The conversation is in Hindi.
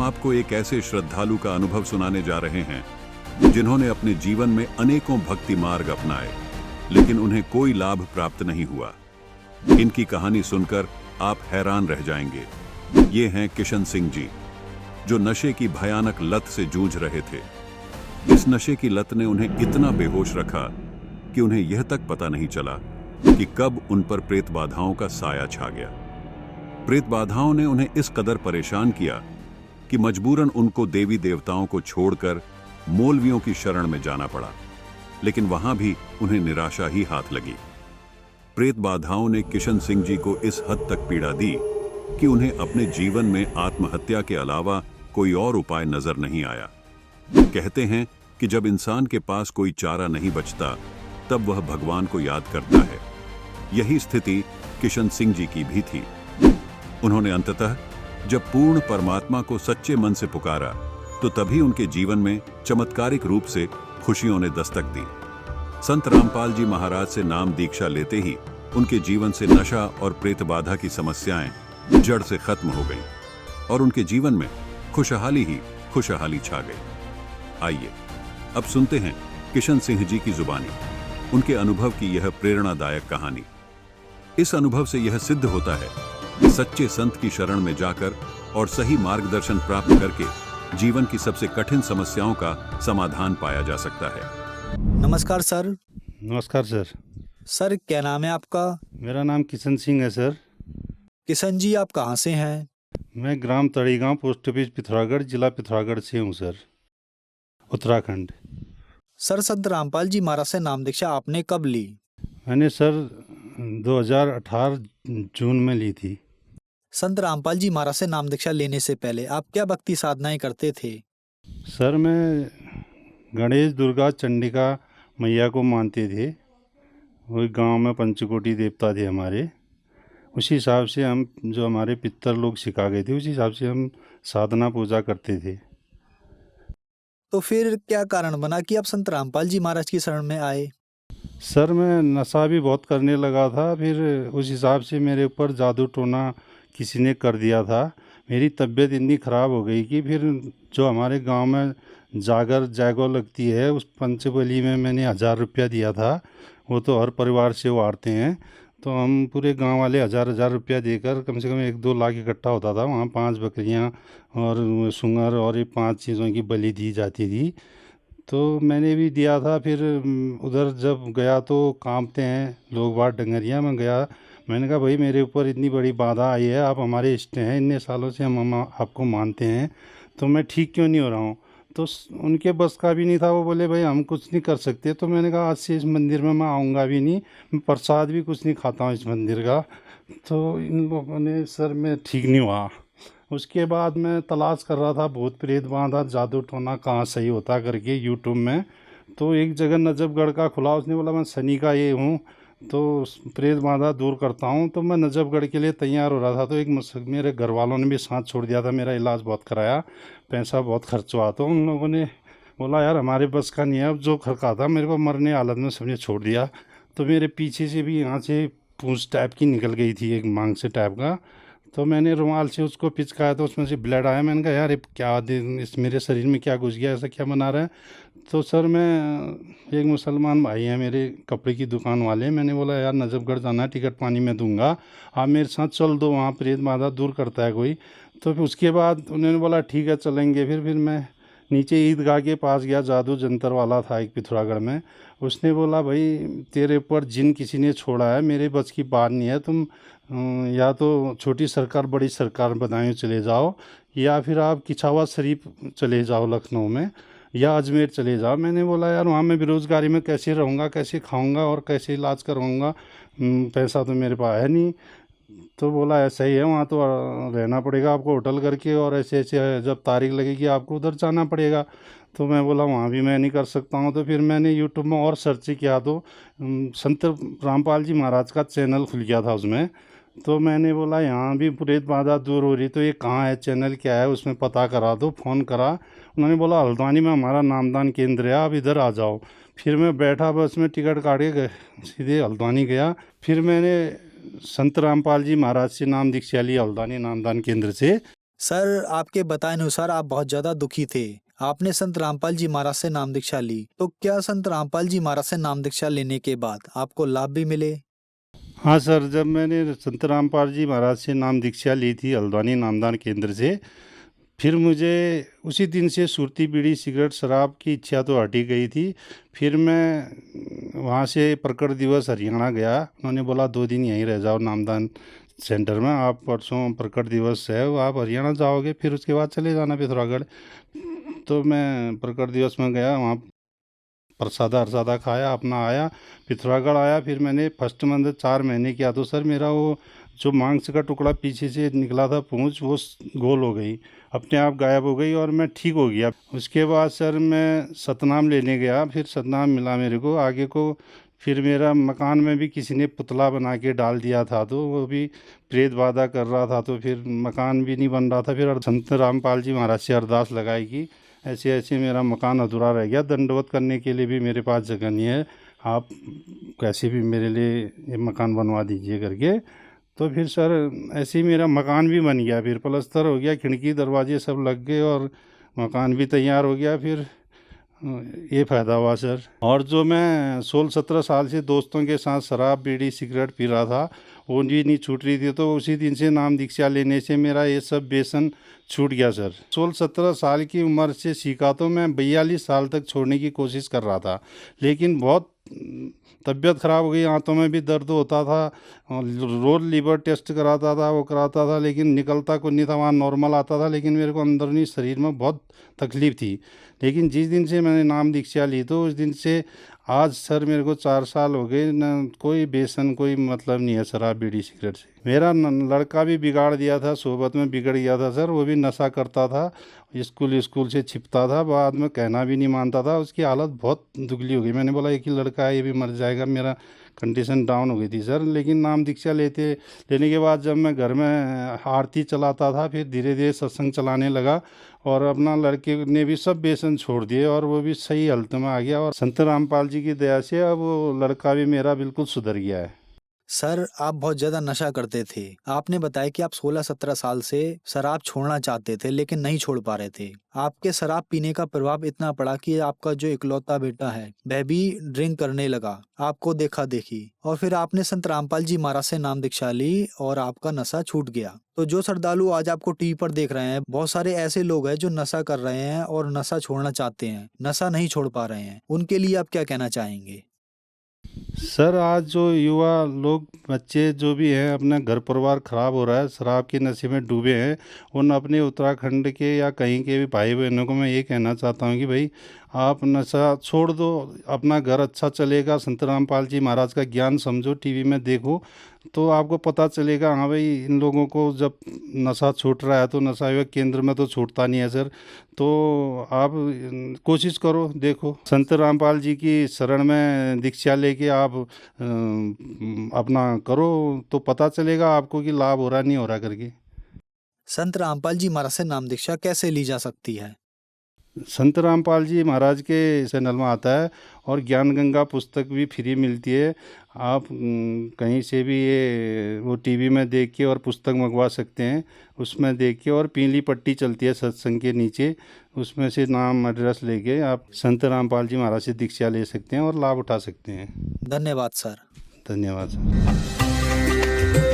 आपको एक ऐसे श्रद्धालु का अनुभव सुनाने जा रहे हैं जिन्होंने अपने जीवन में अनेकों भक्ति मार्ग अपनाए, लेकिन उन्हें कोई लाभ प्राप्त नहीं हुआ। इनकी कहानी सुनकर आप हैरान रह जाएंगे। ये हैं किशन सिंह जी, जो नशे की भयानक लत से जूझ रहे थे। इस नशे की लत ने उन्हें इतना बेहोश रखा कि उन्हें यह तक पता नहीं चला कि कब उन पर प्रेत बाधाओं का साया छा गया। प्रेत बाधाओं ने उन्हें इस कदर परेशान किया कि मजबूरन उनको देवी देवताओं को छोड़कर मौलवियों की शरण में जाना पड़ा, लेकिन वहां भी उन्हें निराशा ही हाथ लगी। प्रेत बाधाओं ने किशन सिंह जी को इस हद तक पीड़ा दी कि उन्हें अपने जीवन में आत्महत्या के अलावा कोई और उपाय नजर नहीं आया। कहते हैं कि जब इंसान के पास कोई चारा नहीं बचता, तब वह भगवान को याद करता है। यही स्थिति किशन सिंह जी की भी थी। उन्होंने अंततः जब पूर्ण परमात्मा को सच्चे मन से पुकारा, तो तभी उनके जीवन में चमत्कारिक रूप से खुशियों ने दस्तक दी। संत रामपाल जी महाराज से नाम दीक्षा लेते ही उनके जीवन से नशा और प्रेत बाधा की समस्याएं जड़ से खत्म हो गईं और उनके जीवन में खुशहाली ही खुशहाली छा गई। आइए अब सुनते हैं किशन सिंह जी की जुबानी, उनके अनुभव की यह प्रेरणादायक कहानी। इस अनुभव से यह सिद्ध होता है कि सच्चे संत की शरण में जाकर और सही मार्गदर्शन प्राप्त करके जीवन की सबसे कठिन समस्याओं का समाधान पाया जा सकता है। नमस्कार सर। नमस्कार सर। सर क्या नाम है आपका? मेरा नाम किशन सिंह है सर। किशन जी आप कहाँ से हैं? मैं ग्राम तड़ीगांव, पोस्ट ऑफिस पिथौरागढ़, जिला पिथौरागढ़ से हूँ सर, उत्तराखंड। सर संत रामपाल जी महाराज से नाम दीक्षा आपने कब ली? मैंने सर 2018 जून में ली थी। संत रामपाल जी महाराज से नाम दीक्षा लेने से पहले आप क्या भक्ति साधनाएं करते थे? सर मैं गणेश, दुर्गा, चंडिका मैया को मानते थे। वही गांव में पंचकोटि देवता थे हमारे। उसी हिसाब से हम, जो हमारे पितर लोग सिखा गए थे, उसी हिसाब से हम साधना पूजा करते थे। तो फिर क्या कारण बना कि आप संत रामपाल जी महाराज की शरण में आए? सर मैं नशा भी बहुत करने लगा था, फिर उस हिसाब से मेरे ऊपर जादू टोना किसी ने कर दिया था। मेरी तबीयत इतनी ख़राब हो गई कि फिर जो हमारे गांव में जागो लगती है, उस पंचबली में मैंने 1000 रुपया दिया था। वो तो हर परिवार से वो हारते हैं, तो हम पूरे गांव वाले 1000 रुपया देकर कम से कम 1-2 लाख इकट्ठा होता था। वहाँ 5 बकरियाँ और सुंगर और ये 5 चीज़ों की बलि दी जाती थी, तो मैंने भी दिया था। फिर उधर जब गया तो कांपते हैं लोग बात, डंगरिया में गया। मैंने कहा भाई मेरे ऊपर इतनी बड़ी बाधा आई है, आप हमारे इष्ट हैं, इतने सालों से हम आपको मानते हैं, तो मैं ठीक क्यों नहीं हो रहा हूँ? तो उनके बस का भी नहीं था। वो बोले भाई हम कुछ नहीं कर सकते। तो मैंने कहा आज से इस मंदिर में मैं आऊँगा भी नहीं, मैं प्रसाद भी कुछ नहीं खाता हूँ इस मंदिर का। तो इन लोगों ने, सर मैं ठीक नहीं हुआ। उसके बाद मैं तलाश कर रहा था भूत प्रेत बाधा, जादू टोना कहाँ सही होता करके यूट्यूब में। तो एक जगह नजफगढ़ का खुला, उसने बोला मैं शनि का ये हूँ, तो प्रेत बाधा दूर करता हूँ। तो मैं नजफगढ़ के लिए तैयार हो रहा था, तो मेरे घर वालों ने भी साथ छोड़ दिया था। मेरा इलाज बहुत कराया, पैसा बहुत खर्च हुआ। तो उन लोगों ने बोला यार हमारे बस का नहीं है। अब जो खर्चा था मेरे को मरने हालत में सबने छोड़ दिया। तो मेरे पीछे से भी यहाँ से पूंछ टाइप की निकल गई थी, एक मांग से टाइप का। तो मैंने रुमाल से उसको पिचकाया, तो उसमें से ब्लड आया। मैंने कहा यार क्या इस मेरे शरीर में क्या घुस गया, ऐसा क्या बना रहा है? तो सर मैं, एक मुसलमान भाई हैं मेरे, कपड़े की दुकान वाले, मैंने बोला यार नजफगढ़ जाना है, टिकट पानी में दूंगा, आप मेरे साथ चल दो, वहाँ प्रेत बाधा दूर करता है कोई। तो फिर उसके बाद उन्होंने बोला ठीक है चलेंगे। फिर मैं नीचे ईदगाह के पास गया, जादू जंतर वाला था एक पिथौरागढ़ में। उसने बोला भाई तेरे ऊपर जिन किसी ने छोड़ा है, मेरे बस की बात नहीं है, तुम या तो छोटी सरकार बड़ी सरकार बदायूं चले जाओ, या फिर आप किछावा शरीफ चले जाओ लखनऊ में, या अजमेर चले जाओ। मैंने बोला यार वहाँ मैं बेरोज़गारी में कैसे रहूँगा, कैसे खाऊँगा और कैसे इलाज करवाऊँगा, पैसा तो मेरे पास है नहीं। तो बोला ऐसा ही है, वहाँ तो रहना पड़ेगा आपको होटल करके, और ऐसे ऐसे जब तारीख लगेगी आपको उधर जाना पड़ेगा। तो मैं बोला वहाँ भी मैं नहीं कर सकता हूँ। तो फिर मैंने यूट्यूब में और सर्च किया, तो संत रामपाल जी महाराज का चैनल खुल गया था उसमें। तो मैंने बोला यहाँ भी प्रेत बाधा दूर हो रही, तो ये कहाँ है, चैनल क्या है, उसमें पता करा। तो फ़ोन करा, उन्होंने बोला हल्द्वानी में हमारा नामदान केंद्र है, आप इधर आ जाओ। फिर मैं बैठा बस में, टिकट काट के सीधे हल्द्वानी गया। फिर मैंने संत रामपाल जी महाराज से नाम दीक्षा ली हल्द्वानी नामदान केंद्र से। सर, आपके बताए अनुसार आप बहुत ज्यादा दुखी थे। आपने संत रामपाल जी महाराज से नाम दीक्षा ली, तो क्या संत रामपाल जी महाराज से नाम दीक्षा लेने के बाद आपको लाभ भी मिले? हाँ सर, जब मैंने संत रामपाल जी महाराज से नाम दीक्षा ली थी हल्द्वानी नामदान केंद्र से, फिर मुझे उसी दिन से सुरती बीड़ी सिगरेट शराब की इच्छा तो हटी गई थी। फिर मैं वहाँ से प्रकट दिवस हरियाणा गया। उन्होंने बोला 2 दिन यहीं रह जाओ नामदान सेंटर में, आप परसों प्रकट दिवस है वो आप हरियाणा जाओगे, फिर उसके बाद चले जाना पिथौरागढ़। तो मैं प्रकट दिवस में गया, वहाँ प्रसादा अरसादा खाया, अपना आया, पिथौरागढ़ आया। फिर मैंने फर्स्ट मंथ 4 महीने किया तो सर मेरा वो जो मांस का टुकड़ा पीछे से निकला था पूंछ, वो गोल हो गई, अपने आप गायब हो गई और मैं ठीक हो गया। उसके बाद सर मैं सतनाम लेने गया, फिर सतनाम मिला मेरे को आगे को। फिर मेरा मकान में भी किसी ने पुतला बना के डाल दिया था, तो वो भी प्रेत बाधा कर रहा था, तो फिर मकान भी नहीं बन रहा था। फिर संत रामपाल जी महाराज से अरदास लगाई कि ऐसे ऐसे मेरा मकान अधूरा रह गया, दंडवत करने के लिए भी मेरे पास जगह नहीं है, आप कैसे भी मेरे लिए ये मकान बनवा दीजिए करके। तो फिर सर ऐसे ही मेरा मकान भी बन गया, फिर प्लस्तर हो गया, खिड़की दरवाजे सब लग गए और मकान भी तैयार हो गया। फिर ये फ़ायदा हुआ सर। और जो मैं 16-17 साल से दोस्तों के साथ शराब बीड़ी सिगरेट पी रहा था, वो भी नहीं छूट रही थी, तो उसी दिन से नाम दीक्षा लेने से मेरा ये सब व्यसन छूट गया सर। 16-17 साल की उम्र से सीखा, तो मैं 42 साल तक छोड़ने की कोशिश कर रहा था, लेकिन बहुत तबीयत ख़राब हो गई, आंतों में भी दर्द होता था, रोज़ लीवर टेस्ट कराता था, वो कराता था, लेकिन निकलता कुछ नहीं था, वहाँ नॉर्मल आता था, लेकिन मेरे को अंदरूनी शरीर में बहुत तकलीफ़ थी। लेकिन जिस दिन से मैंने नाम दीक्षा ली, तो उस दिन से आज सर मेरे को 4 साल हो गए, न कोई व्यसन कोई मतलब नहीं है शराब बीड़ी सिगरेट से। मेरा लड़का भी बिगाड़ दिया था, सोबत में बिगड़ गया था सर, वो भी नशा करता था, स्कूल से छिपता था, बाद में कहना भी नहीं मानता था, उसकी हालत बहुत दुगली हो गई। मैंने बोला एक ही लड़का है, ये भी मर जाएगा, मेरा कंडीशन डाउन हो गई थी सर। लेकिन नाम दीक्षा लेने के बाद जब मैं घर में आरती चलाता था, फिर धीरे धीरे सत्संग चलाने लगा, और अपना लड़के ने भी सब व्यसन छोड़ दिए और वो भी सही हालत में आ गया, और संत रामपाल जी की दया से अब वो लड़का भी मेरा बिल्कुल सुधर गया है। सर, आप बहुत ज्यादा नशा करते थे। आपने बताया कि आप 16-17 साल से शराब छोड़ना चाहते थे, लेकिन नहीं छोड़ पा रहे थे। आपके शराब पीने का प्रभाव इतना पड़ा कि आपका जो इकलौता बेटा है वह भी ड्रिंक करने लगा, आपको देखा देखी, और फिर आपने संत रामपाल जी महाराज से नाम दीक्षा ली और आपका नशा छूट गया। तो जो श्रद्धालु आज आपको टीवी पर देख रहे हैं, बहुत सारे ऐसे लोग हैं जो नशा कर रहे हैं और नशा छोड़ना चाहते हैं, नशा नहीं छोड़ पा रहे हैं, उनके लिए आप क्या कहना चाहेंगे? सर आज जो युवा लोग बच्चे जो भी हैं, अपना घर परिवार ख़राब हो रहा है, शराब के नशे में डूबे हैं, उन अपने उत्तराखंड के या कहीं के भी भाई बहनों को मैं ये कहना चाहता हूँ कि भाई आप नशा छोड़ दो, अपना घर अच्छा चलेगा। संत रामपाल जी महाराज का ज्ञान समझो, टीवी में देखो, तो आपको पता चलेगा हाँ भाई इन लोगों को जब नशा छूट रहा है, तो नशा विभाग केंद्र में तो छूटता नहीं है सर। तो आप कोशिश करो, देखो संत रामपाल जी की शरण में दीक्षा लेके आप अपना करो, तो पता चलेगा आपको कि लाभ हो रहा नहीं हो रहा करके। संत रामपाल जी महाराज से नाम दीक्षा कैसे ली जा सकती है? संत रामपाल जी महाराज के चैनल में आता है, और ज्ञान गंगा पुस्तक भी फ्री मिलती है। आप कहीं से भी ये वो टीवी में देख के और पुस्तक मंगवा सकते हैं, उसमें देख के, और पीली पट्टी चलती है सत्संग के नीचे, उसमें से नाम एड्रेस लेके आप संत रामपाल जी महाराज से दीक्षा ले सकते हैं और लाभ उठा सकते हैं। धन्यवाद सर। धन्यवाद सर।